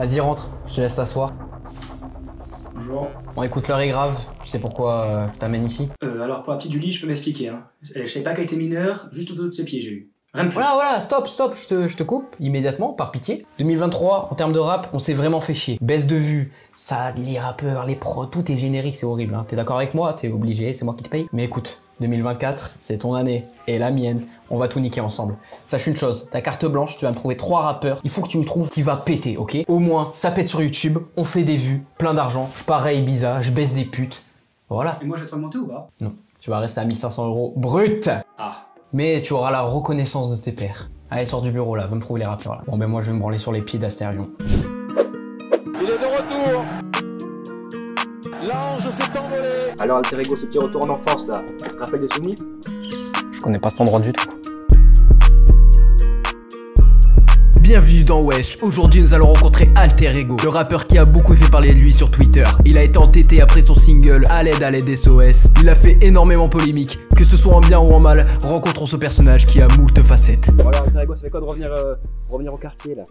Vas-y, rentre, je te laisse t'asseoir. Bonjour. Bon, écoute, l'heure est grave, tu sais pourquoi je t'amène ici? Alors pour la petite Julie, je peux m'expliquer. Hein. Je savais pas qu'elle était mineure, juste au-dessus de ses pieds j'ai eu. Rien de plus. Voilà, stop, je te coupe immédiatement, par pitié. 2023, en termes de rap, on s'est vraiment fait chier. Baisse de vue, ça, les rappeurs, les pros, tout est générique, c'est horrible. Hein. T'es d'accord avec moi? T'es obligé, c'est moi qui te paye. Mais écoute, 2024, c'est ton année et la mienne. On va tout niquer ensemble. Sache une chose, ta carte blanche, tu vas me trouver 3 rappeurs. Il faut que tu me trouves qui va péter, ok? Au moins, ça pète sur YouTube, on fait des vues, plein d'argent, je pars à Ibiza, je baisse des putes. Voilà. Et moi je vais te remonter ou pas? Non, tu vas rester à 1500 € brut. Ah. Mais tu auras la reconnaissance de tes pairs. Allez, sors du bureau là, va me trouver les rappeurs là. Bon ben moi je vais me branler sur les pieds d'Astérion. Il est de retour. L'ange s'est envolé. Alors Alter Ego, ce petit retour en enfance là, tu te rappelles des souvenirs? Je connais pas cet endroit du tout. Bienvenue dans Wesh, aujourd'hui nous allons rencontrer Alter Ego, le rappeur qui a beaucoup fait parler de lui sur Twitter. Il a été entêté après son single à l'aide SOS. Il a fait énormément polémique, que ce soit en bien ou en mal, rencontrons ce personnage qui a moult facettes. Bon alors Alter Ego, ça fait quoi de revenir au quartier là?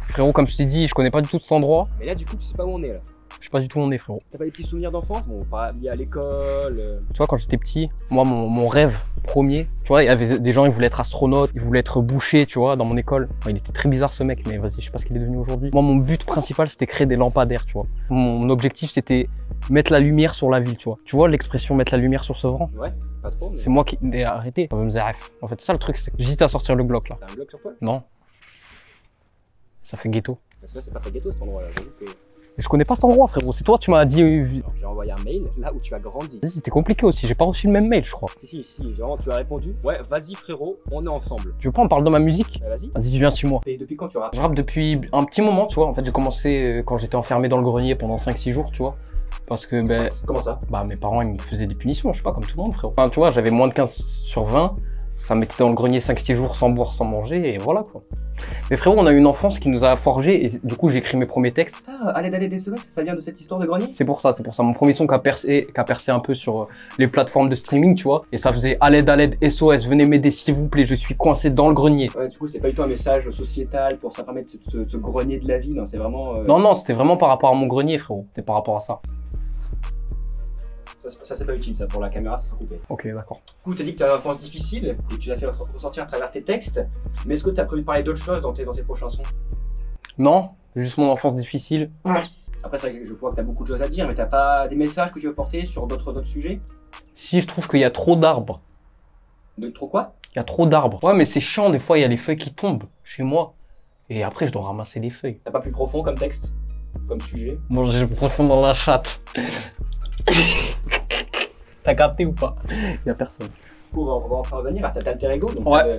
Frérot, comme je t'ai dit, je connais pas du tout cet endroit. Mais là du coup tu sais pas où on est là. Je sais pas du tout où on est, frérot. T'as pas des petits souvenirs d'enfance? Bon, pas liés à l'école. Tu vois, quand j'étais petit, moi, mon rêve premier, tu vois, il y avait des gens, ils voulaient être astronautes, ils voulaient être bouchers, tu vois, dans mon école. Enfin, il était très bizarre ce mec, mais vas-y, je sais pas ce qu'il est devenu aujourd'hui. Moi, mon but principal, c'était créer des lampadaires, tu vois. Mon objectif, c'était mettre la lumière sur la ville, tu vois. Tu vois l'expression mettre la lumière sur Sevran? Ouais, pas trop. Mais... C'est moi qui ai arrêté. Ça me zéref. En fait, ça, le truc, c'est que j'hésite à sortir le Glock, là. T'as un bloc sur toi? Non. Ça fait ghetto. Parce que là, c'est pas très ghetto cet endroit là. Mais je connais pas cet endroit, frérot. C'est toi, tu m'as dit. J'ai envoyé un mail là où tu as grandi. Vas-y, c'était compliqué aussi. J'ai pas reçu le même mail, je crois. Si, genre tu as répondu. Ouais, vas-y frérot, on est ensemble. Tu veux pas, on parle de ma musique? Bah, vas-y. Vas-y, viens, suis-moi. Et depuis quand tu rappes? Je rappe depuis un petit moment, tu vois. En fait, j'ai commencé quand j'étais enfermé dans le grenier pendant 5-6 jours, tu vois. Parce que, ben. Comment ça? Bah, mes parents, ils me faisaient des punitions, je sais pas, comme tout le monde, frérot. Enfin, tu vois, j'avais moins de 15/20. Ça me mettait dans le grenier 5-6 jours sans boire, sans manger, et voilà, quoi. Mais frérot, on a une enfance qui nous a forgé, et du coup, j'ai écrit mes premiers textes. Ah, allez, SOS, ça vient de cette histoire de grenier? C'est pour ça. Mon premier son qui a percé un peu sur les plateformes de streaming, tu vois. Et ça faisait à l'aide SOS, venez m'aider s'il vous plaît, je suis coincé dans le grenier. Ouais, du coup, c'était pas du tout un message sociétal pour s'affirmer de ce grenier de la vie, non, c'est vraiment... Non, c'était vraiment par rapport à mon grenier, frérot. C'était par rapport à ça. Ça c'est pas utile, ça, pour la caméra, ça sera coupé. Ok, d'accord. Du coup, t'as dit que t'as une enfance difficile, et tu l'as fait ressortir à travers tes textes, mais est-ce que t'as prévu de parler d'autres choses dans tes prochains sons? Non, juste mon enfance difficile. Ouais. Après, c'est vrai que je vois que t'as beaucoup de choses à dire, mais t'as pas des messages que tu veux porter sur d'autres sujets? Si, je trouve qu'il y a trop d'arbres. De trop quoi? Il y a trop d'arbres. Ouais, mais c'est chiant, des fois, il y a les feuilles qui tombent chez moi. Et après, je dois ramasser les feuilles. T'as pas plus profond comme texte? Comme sujet? Bon, j'ai profond dans la chatte. T'as capté ou pas? Y a personne. Du coup, on va enfin revenir à cet alter ego. Donc, ouais.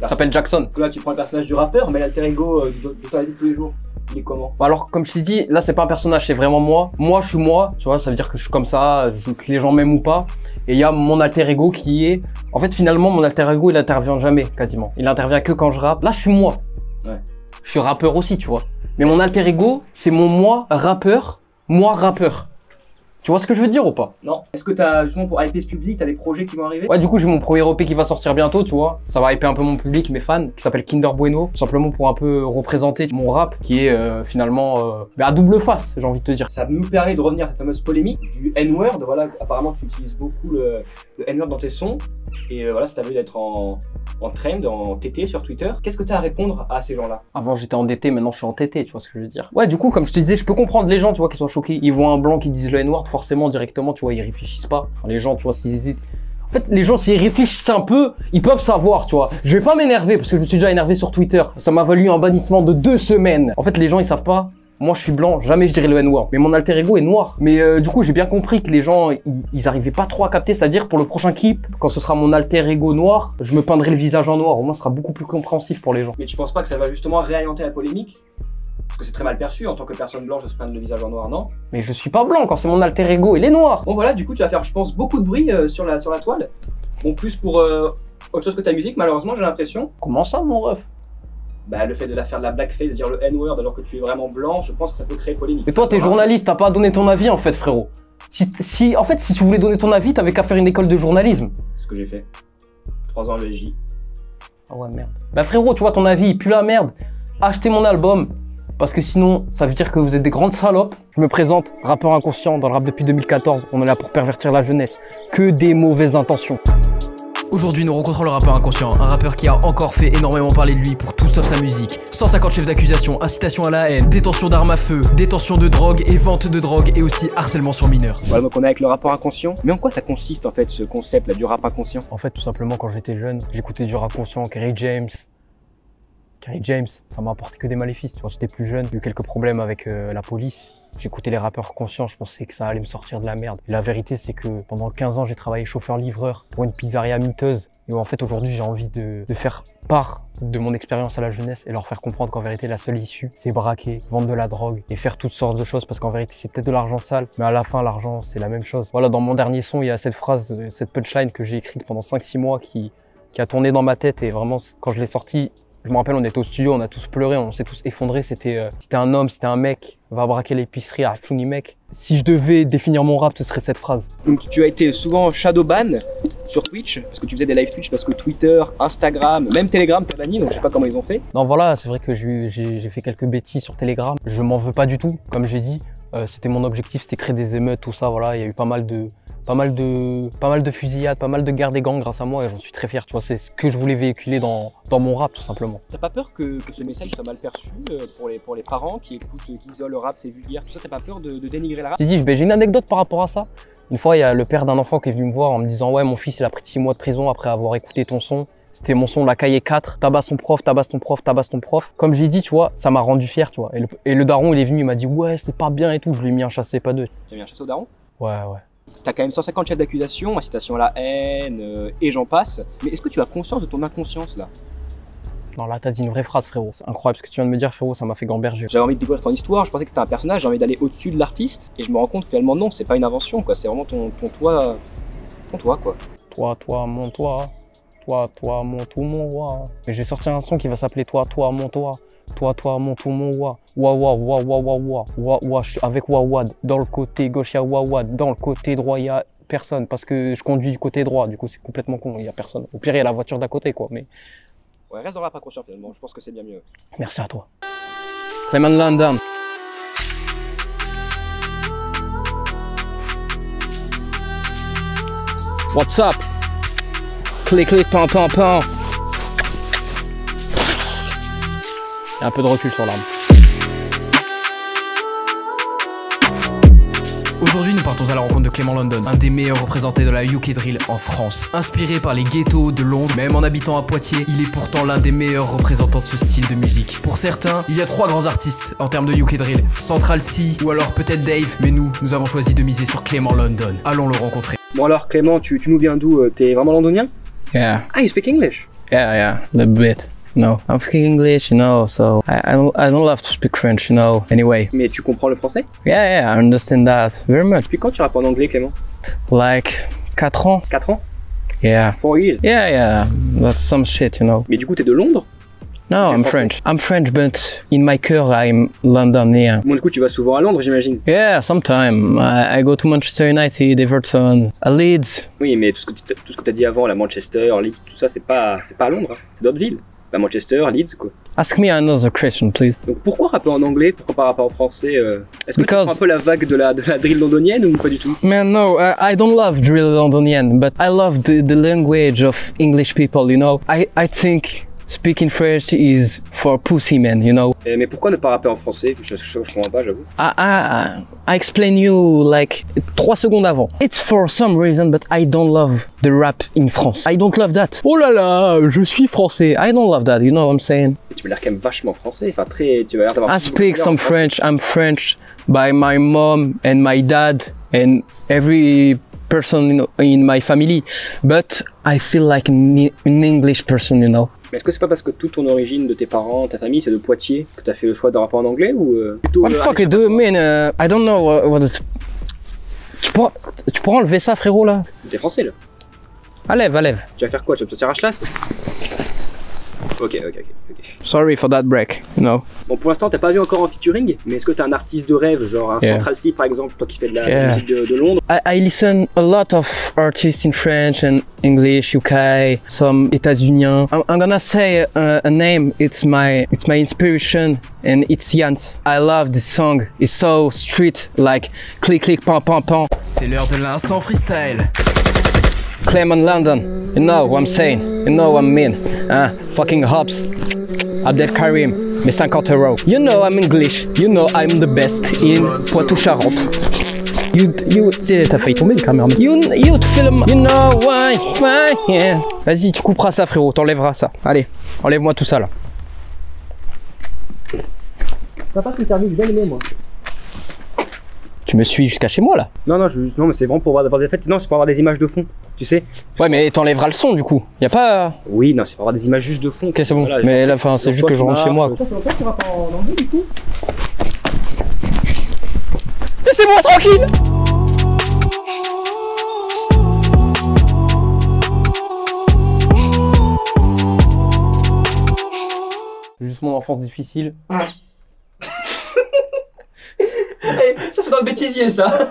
Ça s'appelle Jackson. Là, tu prends le personnage du rappeur, mais l'alter ego de ta vie de tous les jours, il est comment? Bah alors, comme je t'ai dit, là, c'est pas un personnage, c'est vraiment moi. Moi, je suis moi, tu vois, ça veut dire que je suis comme ça, que les gens m'aiment ou pas. Et il y a mon alter ego qui est... En fait, finalement, mon alter ego, il intervient jamais, quasiment. Il intervient que quand je rappe. Là, je suis moi. Ouais. Je suis rappeur aussi, tu vois. Mais mon alter ego, c'est mon moi rappeur, moi rappeur. Tu vois ce que je veux dire ou pas? Non. Est-ce que t'as, justement, pour hyper ce public, t'as des projets qui vont arriver? Ouais, du coup, j'ai mon premier EP qui va sortir bientôt, tu vois. Ça va hyper un peu mon public, mes fans, qui s'appelle Kinder Bueno. Tout simplement pour un peu représenter mon rap, qui est finalement à double face, j'ai envie de te dire. Ça nous permet de revenir à cette fameuse polémique du N-word. Voilà, apparemment, tu utilises beaucoup le N-word dans tes sons. Et voilà, ça t'a vu d'être en trend, en TT sur Twitter. Qu'est-ce que t'as à répondre à ces gens-là? Avant, j'étais en DT, maintenant, je suis en TT, tu vois ce que je veux dire. Ouais, du coup, comme je te disais, je peux comprendre les gens, tu vois, qui sont choqués. Ils voient un blanc qui disent le N-word, forcément, directement, tu vois, ils réfléchissent pas. Enfin, les gens, tu vois, s'ils hésitent. En fait, les gens, s'ils réfléchissent un peu, ils peuvent savoir, tu vois. Je vais pas m'énerver, parce que je me suis déjà énervé sur Twitter. Ça m'a valu un bannissement de 2 semaines. En fait, les gens, ils savent pas. Moi, je suis blanc, jamais je dirais le N-word. Mais mon alter ego est noir. Mais du coup, j'ai bien compris que les gens, ils arrivaient pas trop à capter. C'est-à-dire, pour le prochain clip, quand ce sera mon alter ego noir, je me peindrai le visage en noir. Au moins, ce sera beaucoup plus compréhensif pour les gens. Mais tu penses pas que ça va justement réalimenter la polémique? Parce que c'est très mal perçu en tant que personne blanche de se peindre le visage en noir, non? Mais je suis pas blanc quand c'est mon alter ego, il est noir. Bon voilà, du coup tu vas faire, je pense, beaucoup de bruit sur la toile. Bon, plus pour autre chose que ta musique, malheureusement, j'ai l'impression. Comment ça, mon ref? Bah le fait de faire de la blackface, de dire le N-word alors que tu es vraiment blanc, je pense que ça peut créer polémique. Et toi, t'es journaliste, t'as pas à donner ton avis en fait, frérot. En fait, si tu voulais donner ton avis, t'avais qu'à faire une école de journalisme. C'est ce que j'ai fait. 3 ans à l'EJ. Ah ouais, merde. Bah frérot, tu vois, ton avis, il pue la merde. Achetez mon album. parce que sinon, ça veut dire que vous êtes des grandes salopes. Je me présente, rappeur inconscient dans le rap depuis 2014. On est là pour pervertir la jeunesse. Que des mauvaises intentions. Aujourd'hui, nous rencontrons le rappeur inconscient, un rappeur qui a encore fait énormément parler de lui pour tout sauf sa musique. 150 chefs d'accusation, incitation à la haine, détention d'armes à feu, détention de drogue et vente de drogue et aussi harcèlement sur mineurs. Voilà, donc on est avec le rappeur inconscient. Mais en quoi ça consiste en fait ce concept là du rap inconscient? En fait, tout simplement, quand j'étais jeune, j'écoutais du rap conscient, Kerry James, ça m'a apporté que des maléfices. Tu vois, j'étais plus jeune, j'ai eu quelques problèmes avec la police. J'écoutais les rappeurs conscients, je pensais que ça allait me sortir de la merde. Et la vérité, c'est que pendant 15 ans, j'ai travaillé chauffeur-livreur pour une pizzeria miteuse. Et en fait, aujourd'hui, j'ai envie de faire part de mon expérience à la jeunesse et leur faire comprendre qu'en vérité, la seule issue, c'est braquer, vendre de la drogue et faire toutes sortes de choses parce qu'en vérité, c'est peut-être de l'argent sale, mais à la fin, l'argent, c'est la même chose. Voilà, dans mon dernier son, il y a cette phrase, cette punchline que j'ai écrite pendant 5-6 mois qui a tourné dans ma tête et vraiment, quand je l'ai sortie, je me rappelle, on était au studio, on a tous pleuré, on s'est tous effondrés. C'était un homme, c'était un mec, va braquer l'épicerie à Chuni mec. Si je devais définir mon rap, ce serait cette phrase. Donc tu as été souvent shadowban sur Twitch, parce que tu faisais des live Twitch, parce que Twitter, Instagram, même Telegram t'as banni, donc je sais pas comment ils ont fait. Non voilà, c'est vrai que j'ai fait quelques bêtises sur Telegram. Je m'en veux pas du tout, comme j'ai dit. C'était mon objectif, c'était créer des émeutes, tout ça, voilà. Il y a eu pas mal de fusillades, pas mal de guerres des gangs grâce à moi et j'en suis très fier, tu vois, c'est ce que je voulais véhiculer dans mon rap tout simplement. T'as pas peur que ce message soit mal perçu pour les parents qui écoutent, qui disent oh, le rap c'est vulgaire, tout ça, t'as pas peur de dénigrer le rap? J'ai une anecdote par rapport à ça. Une fois, il y a le père d'un enfant qui est venu me voir en me disant ouais, mon fils il a pris 6 mois de prison après avoir écouté ton son. C'était mon son, la cahier 4, tabasse ton prof, tabasse ton prof, tabasse ton prof. Comme j'ai dit, tu vois, ça m'a rendu fier, tu vois. Et le daron, il est venu, il m'a dit ouais, c'est pas bien et tout. Je lui ai mis un chassé, pas deux. Tu as mis un chassé au daron? Ouais. T'as quand même 150 chefs d'accusation, incitation à la haine et j'en passe. Mais est-ce que tu as conscience de ton inconscience là? Non, là, t'as dit une vraie phrase, frérot. C'est incroyable ce que tu viens de me dire, frérot. Ça m'a fait gamberger. J'avais envie de découvrir ton histoire. Je pensais que c'était un personnage. J'ai envie d'aller au-dessus de l'artiste. Et je me rends compte que finalement, non, c'est pas une invention, quoi. C'est vraiment ton toi. Ton toi, quoi. Toi, mon toi. Toi, mon tout, mon roi. Mais j'ai sorti un son qui va s'appeler Toi, mon toi. Toi, mon tout, mon roi. Wa, je suis avec Wawad. Dans le côté gauche, il y a Wawad. Dans le côté droit, il y a personne. Parce que je conduis du côté droit. Du coup, c'est complètement con. Il y a personne. Au pire, il y a la voiture d'à côté, quoi. Mais ouais, reste dans la inconscient finalement. Je pense que c'est bien mieux. Merci à toi. Clément London. What's up? Clic, pan. Il y a un peu de recul sur l'arme. Aujourd'hui, nous partons à la rencontre de Clément London, un des meilleurs représentés de la UK Drill en France. Inspiré par les ghettos de Londres, même en habitant à Poitiers, il est pourtant l'un des meilleurs représentants de ce style de musique. Pour certains, il y a 3 grands artistes en termes de UK Drill, Central C ou alors peut-être Dave, mais nous avons choisi de miser sur Clément London. Allons le rencontrer. Bon alors Clément, tu nous viens d'où? T'es vraiment londonien? Yeah. Ah, you speak English? Yeah, a little bit. No, I'm speaking English, you know, so I don't love to speak French, you know, anyway. Mais tu comprends le français? Yeah, I understand that very much. Depuis quand tu rappes en anglais, Clément? Like 4 ans. 4 ans? Yeah. 4 years? Yeah, that's some shit, you know. Mais du coup, t'es de Londres? No, I'm French. I'm French, but in my cœur, I'm Londonien. Bon, du coup, tu vas souvent à Londres, j'imagine? Yeah, sometime. I go to Manchester United, Everton, Leeds. Oui, mais tout ce que t'as dit avant, la Manchester, Leeds, tout ça, c'est pas à Londres, hein. C'est d'autres villes. Bah, Manchester, Leeds, quoi. Ask me another question, please. Donc pourquoi rapper en anglais? Pourquoi pas rapper en français? Est-ce que tu prends un peu la vague de la drill londonienne ou pas du tout? Man, no, I don't love drill Londonian, but I love the language of English people, you know. I think speaking French is for pussy men, you know. Mais pourquoi ne pas rapper en français? Je comprends pas, j'avoue. I explain you like 3 secondes avant. It's for some reason, but I don't love the rap in France. I don't love that. Oh là là, je suis français. I don't love that, you know what I'm saying? Tu m'as l'air quand même vachement français, enfin très... Tu vas l'air d'avoir... I speak some French. I'm French by my mom and my dad and every person in my family, but I feel like an English person, you know. Mais est-ce que c'est pas parce que toute ton origine de tes parents, ta famille, c'est de Poitiers que t'as fait le choix de rapper en anglais ou plutôt... What the fuck do you mean? I don't know what is... Tu pourras enlever ça, frérot, là? T'es français, là. Allève. Tu vas faire quoi? Tu vas te sortir à Chlas? Ok. Sorry for that break, you know. Bon, pour l'instant, t'as pas vu encore en featuring, mais est-ce que t'as un artiste de rêve, genre un Yeah. Central C par exemple, toi qui fais de la musique de Londres? I listen a lot of artists in French and English, UK, some États-Uniens. I'm gonna say a name. It's my inspiration, and it's Jans. I love this song. It's so street, like click click pam pam pam. C'est l'heure de l'instant freestyle. Clement London. You know what I'm saying. You know what I mean. Fucking Hobbs. Abdel Karim. Mes 50 euros. You know I'm English. You know I'm the best in Poitou-Charentes. T'as failli tomber le caméraman. You te film. You know why, yeah. Vas-y, tu couperas ça, frérot. T'enlèveras ça. Allez, enlève-moi tout ça là. Ça passe l'interview, j'ai bien aimé moi. Tu me suis jusqu'à chez moi là. Non, mais c'est vraiment pour avoir des effets. Non, c'est pour avoir des images de fond, tu sais. Ouais, mais t'enlèveras le son du coup. Y a pas. Oui, non, c'est pour avoir des images juste de fond. Ok, c'est bon. Voilà, mais là, enfin, c'est juste que je rentre chez moi. Ça fait longtemps que tu vas pas en anglais du coup? Laissez-moi tranquille. Juste mon enfance difficile. Ça c'est dans le bêtisier ça.